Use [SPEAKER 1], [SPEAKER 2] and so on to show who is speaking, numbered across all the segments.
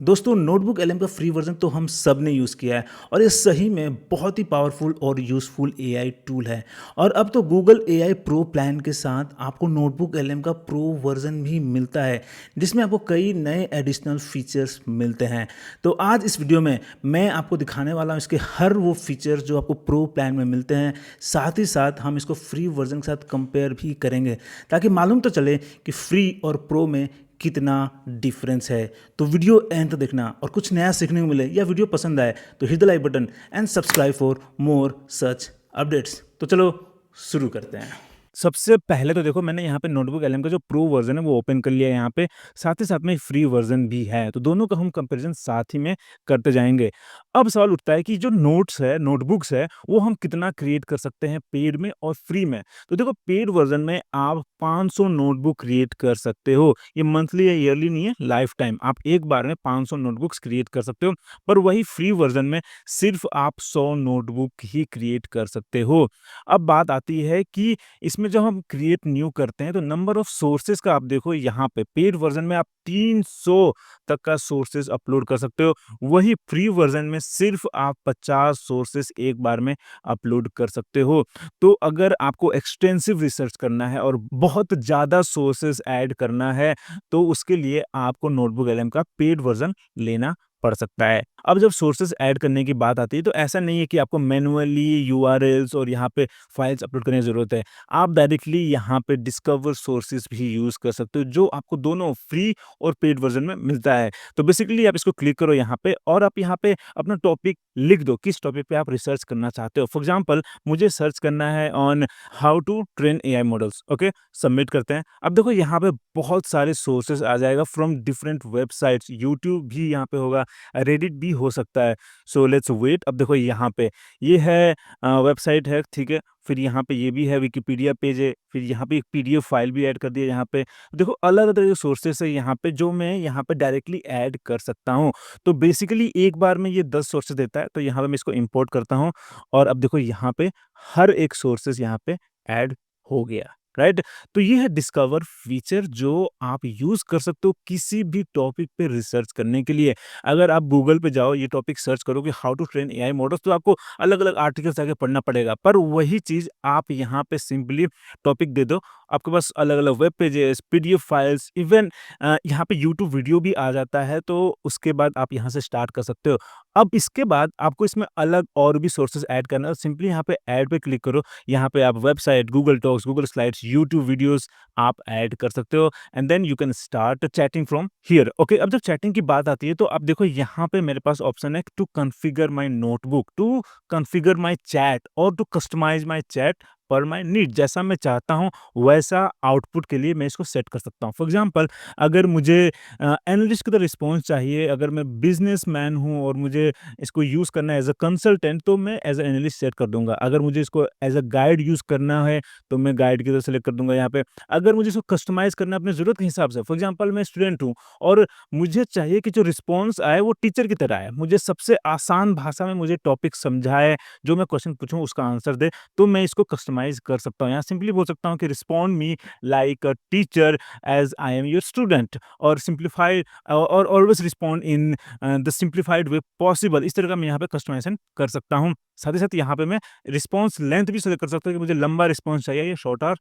[SPEAKER 1] दोस्तों notebook LM का free version तो हम सब ने यूज़ किया है और ये सही में बहुत ही पावरफुल और यूज़फुल एआई टूल है। और अब तो गूगल एआई प्रो प्लान के साथ आपको नोटबुक एलएम का प्रो वर्जन भी मिलता है, जिसमें आपको कई नए एडिशनल फीचर्स मिलते हैं। तो आज इस वीडियो में मैं आपको दिखाने वाला हूँ इसके हर वो फीचर जो आपको प्रो प्लान में मिलते हैं। साथ ही साथ हम इसको फ्री वर्जन के साथ कंपेयर भी करेंगे, ताकि मालूम तो चले कि फ्री और प्रो में कितना डिफरेंस है। तो वीडियो एंड तक देखना और कुछ नया सीखने को मिले या वीडियो पसंद आए तो hit the like button and subscribe for more such updates. तो चलो शुरू करते हैं। सबसे पहले तो देखो, मैंने यहाँ पे नोटबुक एलएम का जो प्रो वर्जन है वो ओपन कर लिया है यहाँ पे। साथ ही साथ में फ्री वर्जन भी है, तो दोनों का हम कंपैरिजन साथ ही में करते जाएंगे। अब सवाल उठता है कि जो नोट्स है, नोटबुक्स है, वो हम कितना क्रिएट कर सकते हैं पेड में और फ्री में। तो देखो, पेड वर्जन में आप 500 नोटबुक क्रिएट कर सकते हो। ये मंथली या ईयरली नहीं है, लाइफ टाइम आप एक बार में 500 नोटबुक्स क्रिएट कर सकते हो। पर वही फ्री वर्जन में सिर्फ आप 100 नोटबुक ही क्रिएट कर सकते हो। अब बात आती है कि इसमें जब हम क्रिएट न्यू करते हैं तो नंबर ऑफ सोर्सेज का आप देखो, यहाँ पे पेड वर्जन में आप 300 तक का सोर्सेज अपलोड कर सकते हो। वही फ्री वर्जन में सिर्फ आप 50 सोर्सेज एक बार में अपलोड कर सकते हो। तो अगर आपको एक्सटेंसिव रिसर्च करना है और बहुत ज़्यादा सोर्सेज ऐड करना है, तो उसके लिए आपको नोटबुक एलएम का पेड वर्जन लेना पड़ सकता है। अब जब सोर्सेज ऐड करने की बात आती है तो ऐसा नहीं है कि आपको मैनुअली यूआरएल्स और यहाँ पे फाइल्स अपलोड करने की ज़रूरत है। आप डायरेक्टली यहाँ पे डिस्कवर सोर्सेज भी यूज़ कर सकते हो, जो आपको दोनों फ्री और पेड वर्जन में मिलता है। तो बेसिकली आप इसको क्लिक करो यहाँ पे और आप यहाँ पे अपना टॉपिक लिख दो, किस टॉपिक पे आप रिसर्च करना चाहते हो। फॉर एग्जाम्पल, मुझे सर्च करना है on how to train AI models. Okay, submit करते हैं। अब देखो, यहाँ पे बहुत सारे सोर्सेज आ जाएगा फ्रॉम डिफरेंट वेबसाइट्स। यूट्यूब भी यहाँ पे होगा, रेडिट भी हो सकता है। So let's wait. अब देखो, यहाँ पे ये है वेबसाइट है, ठीक है। फिर यहाँ पे ये भी है, विकिपीडिया पेज है। फिर यहाँ पे एक पीडीएफ फाइल भी ऐड कर दिया यहाँ पे। देखो, अलग-अलग तरह के सोर्सेस है यहाँ पे, जो मैं यहाँ पे डायरेक्टली ऐड कर सकता हूँ। तो बेसिकली एक बार में ये 10 सोर्सेस देता है, तो यहाँ पे मैं इसको इंपोर्ट करता हूँ और अब देखो, यहाँ पे हर एक सोर्सेस यहाँ पे ऐड हो गया, राइट? तो ये है डिस्कवर फीचर, जो आप यूज़ कर सकते हो किसी भी टॉपिक पे रिसर्च करने के लिए। अगर आप गूगल पे जाओ, ये टॉपिक सर्च करोगे how to train AI models, तो आपको अलग-अलग आर्टिकल्स आके पढ़ना पड़ेगा। पर वही चीज़ आप यहाँ पे सिंपली टॉपिक दे दो, आपके पास अलग-अलग web pages, PDF files, even यहाँ पे यूट्यूब वीडियो भी आ जाता है, तो उसके बाद आप यहाँ से स्टार्ट कर सकते हो। अब इसके बाद आपको इसमें अलग और भी सोर्सेज़ ऐड करना है, सिंपली यहाँ पे ऐड पे क्लिक करो। यहाँ पे आप website, Google Docs, Google Slides, YouTube videos आप ऐड कर सकते हो and then you can start chatting from here. Okay, अब जब चैटिंग की बात आती है तो अब देखो, यहाँ पे मेरे पास ऑप्शन है to configure my notebook, to configure my chat और to customize my chat per my need. जैसा मैं चाहता हूँ वैसा आउटपुट के लिए मैं इसको सेट कर सकता हूँ। फॉर एग्ज़ाम्पल, अगर मुझे एनालिस्ट की तरह रिस्पॉन्स चाहिए, अगर मैं बिज़नेसमैन हूँ और मुझे इसको यूज़ करना है एज़ अ कंसल्टेंट, तो मैं एज़ अ एनालिस्ट सेट कर दूँगा। अगर मुझे इसको एज़ अ गाइड यूज़ करना है, तो मैं गाइड की तरह सेलेक्ट कर दूँगा यहाँ पे। अगर मुझे इसको कस्टमाइज़ करना है अपनी ज़रूरत के हिसाब से, फॉर एग्ज़ाम्पल मैं स्टूडेंट हूँ और मुझे चाहिए कि जो रिस्पॉन्स आए वो टीचर की तरह आए। मुझे सबसे आसान भाषा में मुझे टॉपिक समझाए, जो मैं क्वेश्चन पूछूँ उसका आंसर दे, तो मैं इसको कस्टमाइज़ कर सकता हूँ। यहाँ सिंपली बोल सकता हूँ कि respond me like a teacher as I am your student, और सिम्प्लीफाई और always respond in the simplified way possible. इस तरह का मैं यहाँ पे कस्टमाइज़ेशन कर सकता हूँ। साथ ही साथ यहाँ पे मैं रिस्पॉन्स लेंथ भी सेलेक्ट कर सकता हूँ कि मुझे लंबा रिस्पॉन्स चाहिए या शॉर्टर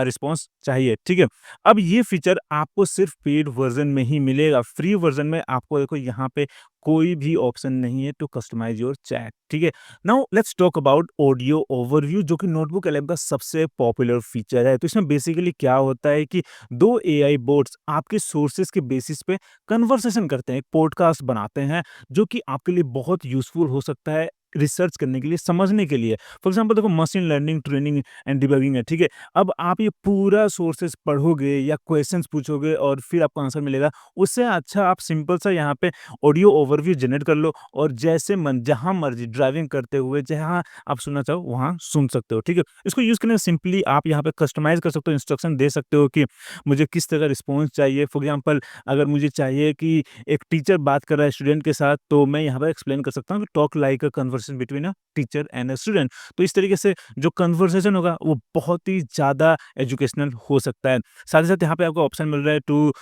[SPEAKER 1] रिस्पॉन्स चाहिए, ठीक है? अब ये फीचर आपको सिर्फ पेड वर्ज़न में ही मिलेगा। फ्री वर्ज़न में आपको देखो, यहाँ पे कोई भी ऑप्शन नहीं है टू कस्टमाइज़ योर चैट, ठीक है? Now let's talk about audio overview, जो कि नोटबुक एलएम का सबसे पॉपुलर फीचर है। तो इसमें बेसिकली क्या होता है कि 2 एआई बोट्स आपके सोर्सेज़ के बेसिस पे कन्वर्सेशन करते हैं, एक पॉडकास्ट बनाते हैं, जो कि आपके लिए बहुत यूज़फुल हो सकता है रिसर्च करने के लिए, समझने के लिए। फॉर एग्ज़ाम्पल देखो, machine learning, training and debugging है, ठीक है? अब आप ये पूरा सोर्सेज़ पढ़ोगे या क्वेश्चंस पूछोगे और फिर आपको आंसर मिलेगा। उससे अच्छा आप सिंपल सा यहाँ पे ऑडियो ओवरव्यू जनरेट कर लो और जैसे मन जहाँ मर्ज़ी ड्राइविंग करते हुए जहाँ आप सुनना चाहो वहाँ सुन सकते हो, ठीक है? इसको यूज़ करने से सिंपली आप यहाँ पे कस्टमाइज़ कर सकते हो, इंस्ट्रक्शन दे सकते हो कि मुझे किस तरह का रिस्पॉन्स चाहिए। फॉर एग्ज़ाम्पल, अगर मुझे चाहिए कि एक टीचर बात कर रहा है स्टूडेंट के साथ, तो मैं यहाँ पे एक्सप्लेन कर सकता हूँ कि talk like a conversation between a teacher and a student. तो इस तरीके से जो कन्वर्सेशन होगा वो बहुत ही ज़्यादा एजुकेशनल हो सकता है। साथ ही साथ यहाँ पे आपको ऑप्शन मिल रहा है to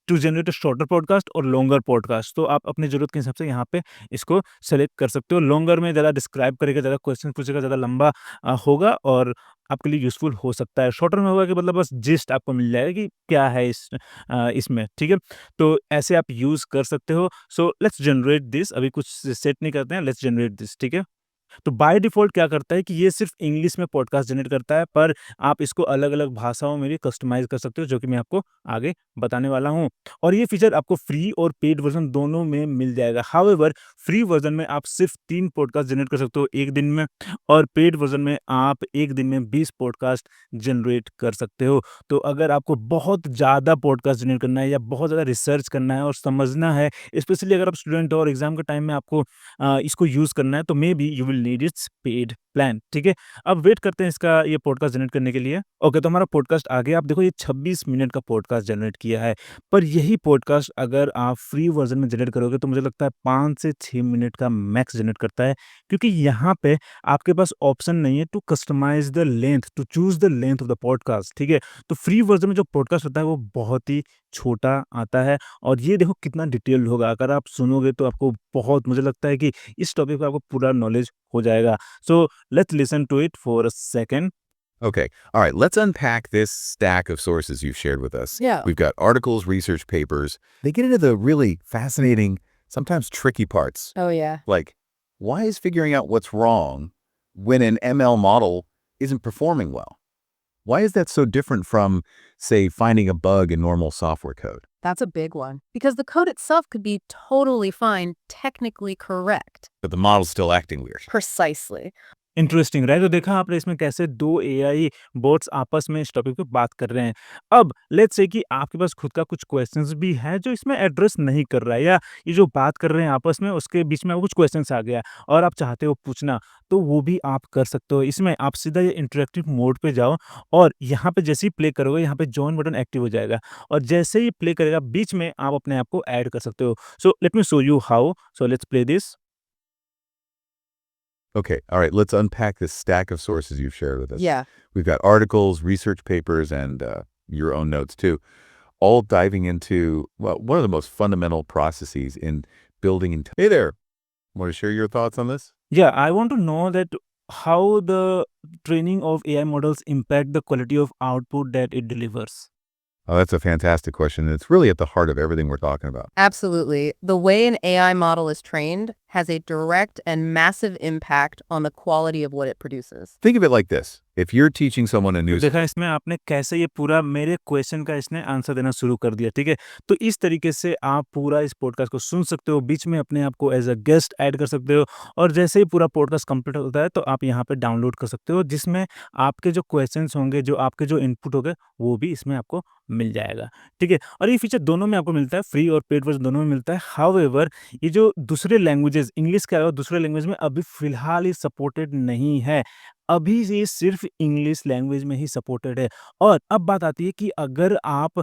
[SPEAKER 1] to generate a shorter podcast और लॉन्गर पॉडकास्ट। तो आप अपनी ज़रूरत के हिसाब से यहाँ पे इसको सेलेक्ट कर सकते हो। लॉन्गर में ज़्यादा डिस्क्राइब करेगा, ज़्यादा क्वेश्चन पूछेगा, ज़्यादा लंबा होगा और आपके लिए यूज़फुल हो सकता है। शॉर्टर में होगा कि मतलब बस जिस्ट आपको मिल जाएगा कि क्या है इसमें, ठीक है? तो ऐसे आप यूज़ कर सकते हो। सो लेट्स जनरेट दिस, अभी कुछ सेट नहीं करते हैं, लेट्स जनरेट दिस, ठीक है? तो बाय डिफ़ॉल्ट क्या करता है कि ये सिर्फ़ इंग्लिश में पॉडकास्ट जनरेट करता है, पर आप इसको अलग-अलग भाषाओं में भी कस्टमाइज़ कर सकते हो, जो कि मैं आपको आगे बताने वाला हूँ। और ये फ़ीचर आपको फ्री और पेड वर्ज़न दोनों में मिल जाएगा। हाउएवर फ्री वर्ज़न में आप सिर्फ़ 3 पॉडकास्ट जनरेट कर सकते हो 1 दिन में, और पेड वर्ज़न में आप 1 दिन में 20 पॉडकास्ट जनरेट कर सकते हो। तो अगर आपको बहुत ज़्यादा पॉडकास्ट जनरेट करना है या बहुत ज़्यादा रिसर्च करना है और समझना है, स्पेशली अगर आप स्टूडेंट हो और एग्ज़ाम के टाइम में आपको इसको यूज़ करना है, तो may be you will need it's paid plan, ठीक है? अब वेट करते हैं इसका ये पॉडकास्ट जनरेट करने के लिए। ओके, तो हमारा पॉडकास्ट आ गया। आप देखो ये 26 मिनट का पॉडकास्ट जनरेट किया है, पर यही पॉडकास्ट अगर आप फ्री वर्ज़न में जनरेट करोगे तो मुझे लगता है 5 से 6 मिनट का मैक्स जनरेट करता है, क्योंकि यहाँ पे आपके पास ऑप्शन नहीं है to customize the length, to choose the length of the podcast, ठीक है? तो फ्री वर्ज़न में जो पॉडकास्ट होता है वो बहुत ही छोटा आता है, और ये देखो कितना डिटेल्ड होगा। अगर आप सुनोगे तो आपको बहुत, मुझे लगता है कि इस टॉपिक पे आपको पूरा नॉलेज हो जाएगा। So let's listen to it for a second.
[SPEAKER 2] Okay. All right. Let's unpack this stack of sources you've shared with us.
[SPEAKER 3] Yeah.
[SPEAKER 2] We've got articles, research papers. They get into the really fascinating, sometimes tricky parts.
[SPEAKER 3] Oh, yeah.
[SPEAKER 2] Like, why is figuring out what's wrong when an ML model isn't performing well? Why is that so different from, say, finding a bug in normal software code?
[SPEAKER 3] That's a big one. Because the code itself could be totally fine, technically correct.
[SPEAKER 2] But the model's still acting weird.
[SPEAKER 3] Precisely.
[SPEAKER 1] Interesting, right? तो देखा आपने इसमें कैसे 2 AI boats आपस में इस topic पे बात कर रहे हैं। अब लेट्स से कि आपके पास खुद का कुछ क्वेश्चंस भी है जो इसमें एड्रेस नहीं कर रहा है, या ये जो बात कर रहे हैं आपस में उसके बीच में कुछ क्वेश्चंस आ गया और आप चाहते हो पूछना, तो वो भी आप कर सकते हो। इसमें आप सीधा ये इंटरैक्टिव मोड पे जाओ और यहाँ पे जैसे ही प्ले करोगे यहाँ पे जॉइन बटन एक्टिव हो जाएगा, और जैसे ही प्ले करेगा बीच में आप अपने आप को ऐड कर सकते हो। So let me show you how. So let's play this.
[SPEAKER 2] Okay, all right, let's unpack this stack of sources you've shared with us.
[SPEAKER 3] Yeah.
[SPEAKER 2] We've got articles, research papers, and your own notes too, all diving into, well, one of the most fundamental processes in building. Hey there, want to share your thoughts on this?
[SPEAKER 1] Yeah, I want to know that how the training of AI models impact the quality of output that it delivers.
[SPEAKER 2] Oh, that's a fantastic question, and it's really at the heart of everything we're talking about.
[SPEAKER 3] Absolutely. The way an AI model is trained has a direct and massive impact on the quality of what it produces.
[SPEAKER 2] Think of it like this. If you're teaching someone a
[SPEAKER 1] तो
[SPEAKER 2] new
[SPEAKER 1] देखा इसमें आपने कैसे ये पूरा मेरे question का इसने आंसर देना शुरू कर दिया, ठीक है? तो इस तरीके से आप पूरा इस पॉडकास्ट को सुन सकते हो, बीच में अपने आप को एज़ अ गेस्ट ऐड कर सकते हो, और जैसे ही पूरा पॉडकास्ट कंप्लीट होता है तो आप यहाँ पे डाउनलोड कर सकते हो, जिसमें आपके जो क्वेश्चंस होंगे, जो आपके जो इनपुट होंगे, वो भी इसमें आपको मिल जाएगा, ठीक है? और ये फीचर दोनों में आपको मिलता है, फ्री और पेड वर्ज़न दोनों में मिलता है। हाउएवर ये जो दूसरे लैंग्वेजेज़, इंग्लिश के अलावा दूसरे लैंग्वेज में अभी फ़िलहाल ये सपोर्टेड नहीं है। अभी ये सिर्फ़ इंग्लिश लैंग्वेज में ही सपोर्टेड है। और अब बात आती है कि अगर आप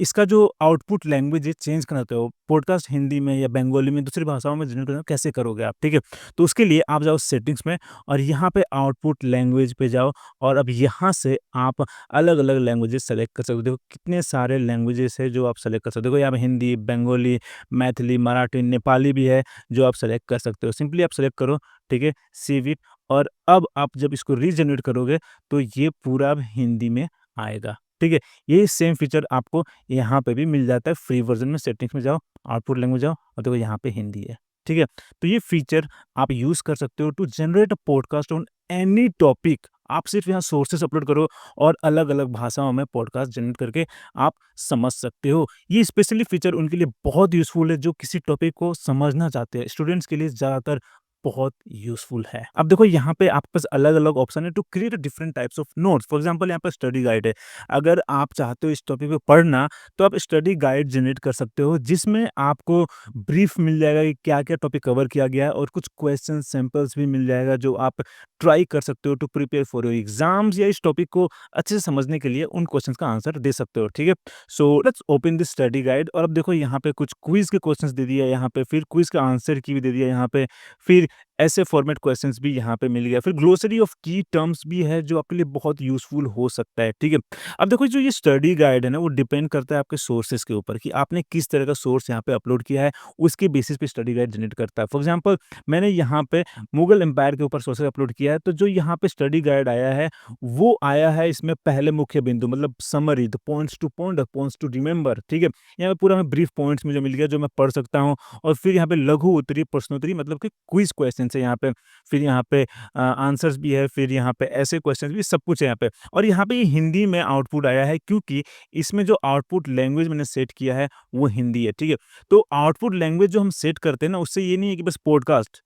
[SPEAKER 1] इसका जो आउटपुट लैंग्वेज है चेंज करना चाहते हो, पॉडकास्ट हिंदी में या बंगाली में, दूसरी भाषाओं में जनरेट करना हो, कैसे करोगे आप, ठीक है? तो उसके लिए आप जाओ सेटिंग्स में और यहाँ पे आउटपुट लैंग्वेज पे जाओ, और अब यहाँ से आप अलग-अलग लैंग्वेजेज़ सेलेक्ट कर सकते हो। कितने सारे लैंग्वेजेज़ हैं जो आप सेलेक्ट कर सकते हो। यहाँ पे हिंदी, बंगाली, मैथिली, मराठी, नेपाली भी है जो आप सेलेक्ट कर सकते हो। सिंपली आप सेलेक्ट करो, ठीक है? सेव इट, और अब आप जब इसको रीजनरेट करोगे तो ये पूरा अब हिंदी में आएगा, ठीक है? ये सेम फीचर आपको यहाँ पे भी मिल जाता है फ्री वर्ज़न में। सेटिंग्स में जाओ, आउटपुट लैंग्वेज जाओ और देखो यहाँ पे हिंदी है, ठीक है? तो ये फीचर आप यूज़ कर सकते हो to generate a podcast on any topic. आप सिर्फ़ यहाँ सोर्सेज़ अपलोड करो और अलग-अलग भाषाओं में पॉडकास्ट जनरेट करके आप समझ सकते हो। ये स्पेशली फीचर उनके लिए बहुत यूज़फुल है जो किसी टॉपिक को समझना चाहते हैं। स्टूडेंट्स के लिए ज़्यादातर बहुत यूज़फुल है। अब देखो यहाँ पे आपके पास अलग-अलग ऑप्शन है to create different types of notes. For example यहाँ पे स्टडी गाइड है। अगर आप चाहते हो इस टॉपिक पे पढ़ना, तो आप स्टडी गाइड जनरेट कर सकते हो, जिसमें आपको ब्रीफ मिल जाएगा कि क्या-क्या टॉपिक कवर किया गया है, और कुछ क्वेश्चन सैंपल्स भी मिल जाएगा जो आप ट्राई कर सकते हो to prepare for your exams, या इस टॉपिक को अच्छे से समझने के लिए उन क्वेश्चंस का आंसर दे सकते हो, ठीक है? So let's open this study guide, और अब देखो यहाँ पे कुछ क्विज़ के क्वेश्चंस दे दिए हैं यहाँ पे, फिर क्विज़ का आंसर की भी दे दिया है यहाँ पे, फिर ऐसे फॉर्मेट क्वेश्चंस भी यहाँ पे मिल गया। फिर ग्लोसरी ऑफ की टर्म्स भी है जो आपके लिए बहुत यूज़फुल हो सकता है, ठीक है? अब देखो जो ये स्टडी गाइड है ना, वो डिपेंड करता है आपके सोर्सेज़ के ऊपर कि आपने किस तरह का सोर्स यहाँ पे अपलोड किया है, उसके बेसिस पे स्टडी गाइड जनरेट करता है। फॉर एग्ज़ाम्पल मैंने यहाँ पे मुगल एम्पायर के ऊपर सोर्सेज़ अपलोड किया है, तो जो यहाँ पे स्टडी गाइड आया है, वो आया है इसमें पहले मुख्य बिंदु मतलब summary, the points to point, the points to remember, ठीक है? यहाँ पे पूरा मैं ब्रीफ पॉइंट्स मुझे मिल गया जो मैं पढ़ सकता हूँ और फिर यहाँ पे लघु उत्तरीय, प्रश्नोत्तरी मतलब कि क्विज़ क्वेश्चन्स है यहाँ पे। फिर यहाँ पे आंसर्स भी है, फिर यहाँ पे ऐसे क्वेश्चंस भी सब कुछ है यहाँ पे। और यहाँ पे ये हिंदी में आउटपुट आया है क्योंकि इसमें जो आउटपुट लैंग्वेज मैंने सेट किया है वो हिंदी है, ठीक है? तो आउटपुट लैंग्वेज जो हम सेट करते हैं ना उससे ये नहीं है कि बस पॉडकास्ट,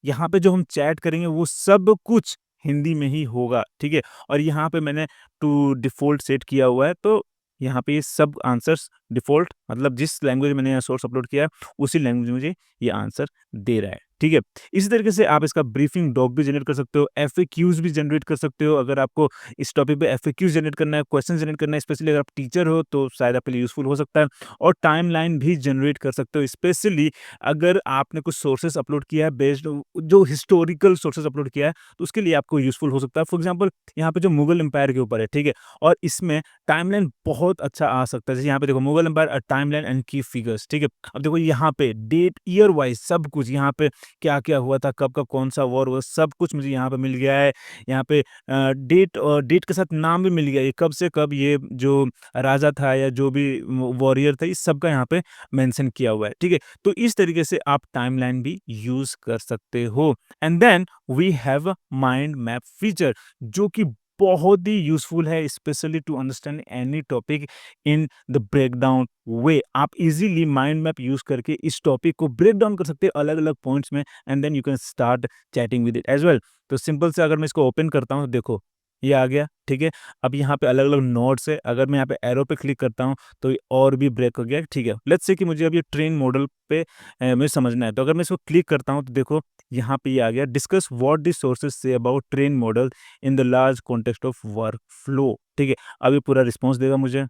[SPEAKER 1] यहाँ पे जो हम चैट करेंगे वो सब कुछ हिंदी में ही होगा, ठीक है? और यहाँ पे मैंने टू डिफ़ॉल्ट सेट किया हुआ है, तो यहाँ पे ये सब आंसर्स डिफ़ॉल्ट मतलब जिस लैंग्वेज में मैंने सोर्स अपलोड किया है, उसी लैंग्वेज में मुझे ये आंसर दे रहा है, ठीक है? इसी तरीके से आप इसका ब्रीफिंग डॉक भी जनरेट कर सकते हो, एफएक्यूज़ भी जनरेट कर सकते हो। अगर आपको इस टॉपिक पे एफएक्यूज़ जनरेट करना है, क्वेश्चन जनरेट करना है, स्पेशली अगर आप टीचर हो, तो शायद आपके लिए यूज़फुल हो सकता है। और टाइमलाइन भी जनरेट कर सकते हो, स्पेशली अगर आपने कुछ सोर्सेज़ अपलोड किया है बेस्ड जो हिस्टोरिकल सोर्सेज़ अपलोड किया है, तो उसके लिए आपको यूज़फुल हो सकता है। फॉर एग्ज़ाम्पल यहाँ पे जो मुगल एम्पायर के ऊपर है, ठीक है? और इसमें टाइमलाइन बहुत अच्छा आ सकता है। जैसे यहाँ पे देखो मुगल एम्पायर टाइमलाइन एंड की फिगर्स, ठीक है? अब देखो यहाँ पे डेट, ईयर वाइज़ सब कुछ यहाँ पे क्या-क्या हुआ था, कब-कब कौन-सा वॉर हुआ, सब कुछ मुझे यहाँ पे मिल गया है। यहाँ पे डेट के साथ नाम भी मिल गया है, कब से कब ये जो राजा था या जो भी वॉरियर था, इस सब का यहाँ पे मेंशन किया हुआ है, ठीक है? तो इस तरीके से आप टाइमलाइन भी यूज़ कर सकते हो। And then we have a mind map feature जो कि बहुत ही यूज़फुल है specially to understand any topic in the breakdown way. आप इज़िली माइंड मैप यूज़ करके इस टॉपिक को ब्रेक डाउन कर सकते हैं अलग-अलग पॉइंट्स में and then you can start chatting with it as well. तो सिंपल से अगर मैं इसको ओपन करता हूँ, देखो ये आ गया, ठीक है? अब यहाँ पे अलग-अलग नोट्स है, अगर मैं यहाँ पे एरो पे क्लिक करता हूँ, तो ये और भी ब्रेक हो गया, ठीक है? लेट्स से कि मुझे अब ये ट्रेन मॉडल पे मुझे समझना है, तो अगर मैं इसको क्लिक करता हूँ, तो देखो यहाँ पे ये आ गया, discuss what the sources say about train model in the large context of work flow, ठीक है? अब ये पूरा रिस्पॉन्स देगा मुझे।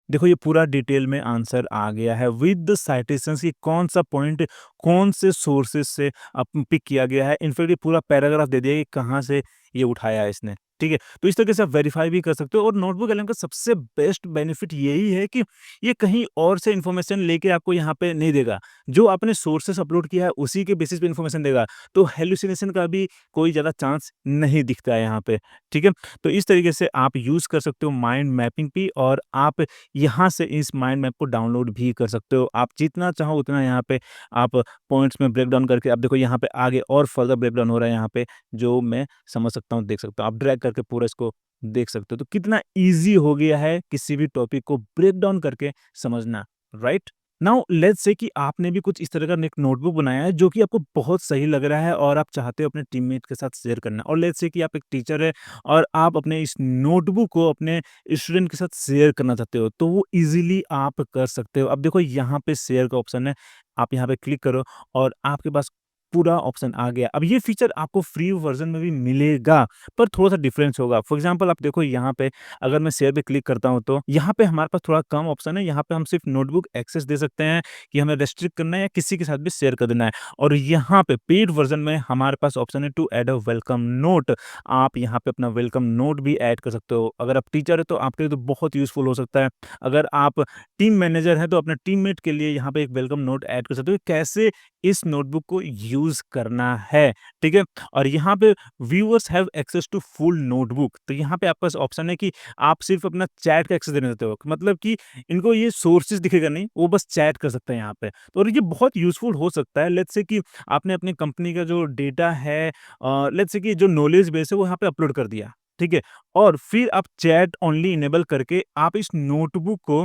[SPEAKER 1] देखो ये पूरा डिटेल में आंसर आ गया है विद द साइटेशंस कि कौन सा पॉइंट कौन से सोर्सेस से पिक किया गया है। इनफैक्ट ये पूरा पैराग्राफ दे दिया है कि कहाँ से ये उठाया है इसने, ठीक है? तो इस तरीके से आप वेरीफाई भी कर सकते हो और नोटबुक एलएम का सबसे बेस्ट बेनिफिट यही है कि ये कहीं और से इन्फॉर्मेशन लेके आपको यहाँ पे नहीं देगा। जो आपने सोर्सेस अपलोड किया है उसी के बेसिस पे इन्फॉर्मेशन देगा। तो हेलुसिनेशन का भी कोई ज़्यादा चांस नहीं दिखता है यहाँ पे, ठीक है? तो इस तरीके से आप यूज़ कर सकते हो माइंड मैपिंग भी और आप यहाँ से इस माइंड मैप को डाउनलोड भी कर सकते हो। आप जितना चाहो उतना यहाँ पे आप पॉइंट्स में ब्रेक डाउन करके अब देखो यहाँ पे आगे और फर्दर ब्रेक डाउन हो रहा है यहाँ पे, जो मैं समझ सकता हूँ, देख सकता हूँ। आप ड्रैग करके पूरा इसको देख सकते हो। तो कितना ईज़ी हो गया है किसी भी टॉपिक को ब्रेक डाउन करके समझना, राइट? नाउ लेट्स से कि आपने भी कुछ इस तरह का एक नोटबुक बनाया है जो कि आपको बहुत सही लग रहा है और आप चाहते हो अपने टीममेट के साथ शेयर करना और लेट्स से कि आप एक टीचर है और आप अपने इस नोटबुक को अपने स्टूडेंट के साथ शेयर करना चाहते हो, तो वो ईज़िली आप कर सकते हो। अब देखो यहाँ पे शेयर का ऑप्शन है, आप यहाँ पे क्लिक करो और आपके पास पूरा ऑप्शन आ गया। अब ये फीचर आपको फ्री वर्ज़न में भी मिलेगा, पर थोड़ा-सा डिफरेंस होगा। फॉर एग्ज़ाम्पल आप देखो यहाँ पे अगर मैं शेयर पे क्लिक करता हूँ, तो यहाँ पे हमारे पास थोड़ा कम ऑप्शन है। यहाँ पे हम सिर्फ़ नोटबुक एक्सेस दे सकते हैं कि हमें रेस्ट्रिक्ट करना है या किसी के साथ भी शेयर कर देना है। और यहाँ पे पेड वर्ज़न में हमारे पास ऑप्शन है to add a welcome note. आप यहाँ पे अपना वेलकम नोट भी ऐड कर सकते हो। अगर आप टीचर हैं तो आपके लिए तो बहुत यूज़फुल हो सकता है। अगर आप टीम मैनेजर हैं तो अपने टीममेट के लिए यहाँ पे एक वेलकम नोट ऐड कर सकते हो। कैसे इस नोटबुक को यूज़ करना है, ठीक है? और यहाँ पे viewers have access to full notebook, तो यहाँ पे आपके पास ऑप्शन है कि आप सिर्फ़ अपना चैट का एक्सेस देना चाहते हो। मतलब कि इनको ये सोर्सेज़ दिखेगा नहीं, वो बस चैट कर सकते हैं यहाँ पे। तो और ये बहुत यूज़फुल हो सकता है। लेट्स से कि आपने अपनी कंपनी का जो डेटा है लेट्स से कि जो नॉलेज बेस है वो यहाँ पे अपलोड कर दिया, ठीक है? और फिर आप चैट ओनली इनेबल करके आप इस नोटबुक को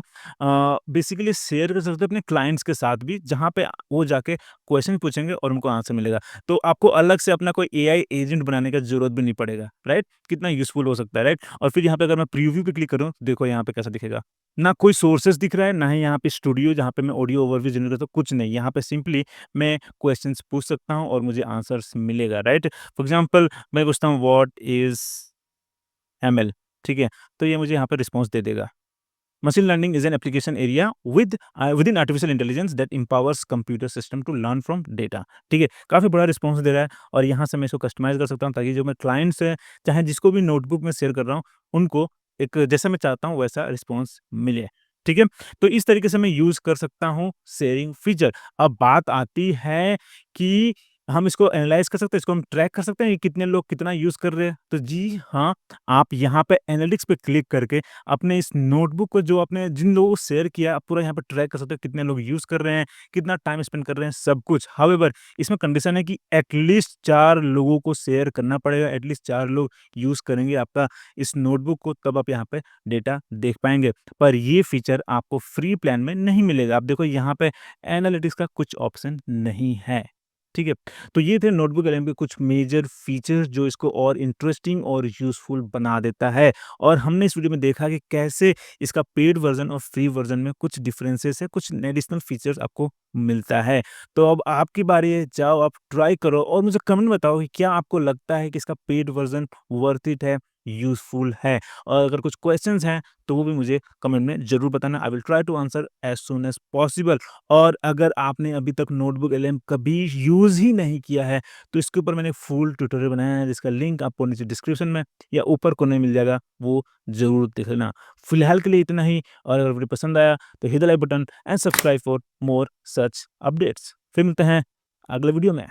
[SPEAKER 1] बेसिकली शेयर कर सकते हो अपने क्लाइंट्स के साथ भी, जहाँ पे वो जाके क्वेश्चन पूछेंगे और उनको आंसर मिलेगा। तो आपको अलग से अपना कोई एआई एजेंट बनाने का ज़रूरत भी नहीं पड़ेगा, राइट? कितना यूज़फुल हो सकता है, राइट? और फिर यहाँ पे अगर मैं प्रीव्यू पे क्लिक करूँ, तो देखो यहाँ पे कैसा दिखेगा। ना कोई सोर्सेज़ दिख रहा है, ना ही यहाँ पे स्टूडियो जहाँ पे मैं ऑडियो ओवरव्यू जनरेट करता हूँ, कुछ नहीं। यहाँ पे सिंपली मैं क्वेश्चंस पूछ सकता हूँ और मुझे आंसर्स मिलेगा, राइट? फॉर एग्ज़ाम्पल मैं पूछता हूँ व्हाट इज़ एमएल, ठीक है? तो ये मुझे यहाँ पे रिस्पॉन्स दे देगा। Machine learning is an application area within artificial intelligence that empowers computer system to learn from data. ठीक है, काफ़ी बड़ा रिस्पॉन्स दे रहा है और यहाँ से मैं इसको कस्टमाइज़ कर सकता हूँ ताकि जो मैं क्लाइंट्स हैं, चाहे जिसको भी नोटबुक में शेयर कर रहा हूँ, उनको एक जैसा मैं चाहता हूँ वैसा रिस्पॉन्स मिले। ठीक है? तो इस तरीके से मैं यूज़ कर सकता हूँ शेयरिंग फीचर। अब बात आती है कि हम इसको एनालाइज़ कर सकते हैं, इसको हम ट्रैक कर सकते हैं कि कितने लोग कितना यूज़ कर रहे हैं। तो जी हाँ, आप यहाँ पे एनालिटिक्स पे क्लिक करके अपने इस नोटबुक को जो आपने जिन लोगों को शेयर किया, आप पूरा यहाँ पे ट्रैक कर सकते हो कितने लोग यूज़ कर रहे हैं, कितना टाइम स्पेंड कर रहे हैं, सब कुछ। हाउएवर इसमें कंडीशन है कि एटलीस्ट 4 लोगों को शेयर करना पड़ेगा, एटलीस्ट 4 लोग यूज़ करेंगे आपका इस नोटबुक को, तब आप यहाँ पे डेटा देख पाएँगे। पर ये फीचर आपको फ्री प्लान में नहीं मिलेगा। आप देखो यहाँ पे एनालिटिक्स का कुछ ऑप्शन नहीं है। ठीक है? तो ये थे नोटबुक एलएम के कुछ मेजर फीचर्स जो इसको और इंटरेस्टिंग और यूज़फुल बना देता है। और हमने इस वीडियो में देखा कि कैसे इसका पेड वर्ज़न और फ्री वर्ज़न में कुछ डिफरेंसेस है, कुछ एडिशनल फीचर्स आपको मिलता है। तो अब आपकी बारी है, जाओ आप ट्राई करो और मुझे कमेंट में बताओ कि क्या आपको लगता है कि इसका पेड वर्ज़न वर्थ इट है, यूज़फुल है? और अगर कुछ क्वेश्चंस हैं, तो वो भी मुझे कमेंट में ज़रूर बताना। I will try to answer as soon as possible. और अगर आपने अभी तक नोटबुक एलएम कभी यूज़ ही नहीं किया है, तो इसके ऊपर मैंने फुल ट्यूटोरियल बनाया है जिसका लिंक आपको नीचे डिस्क्रिप्शन में या ऊपर कोने में मिल जाएगा, वो ज़रूर देख लेना। फिलहाल के लिए इतना ही और अगर वीडियो पसंद आया तो hit the like button and subscribe for more such updates. फिर मिलते हैं अगले वीडियो में।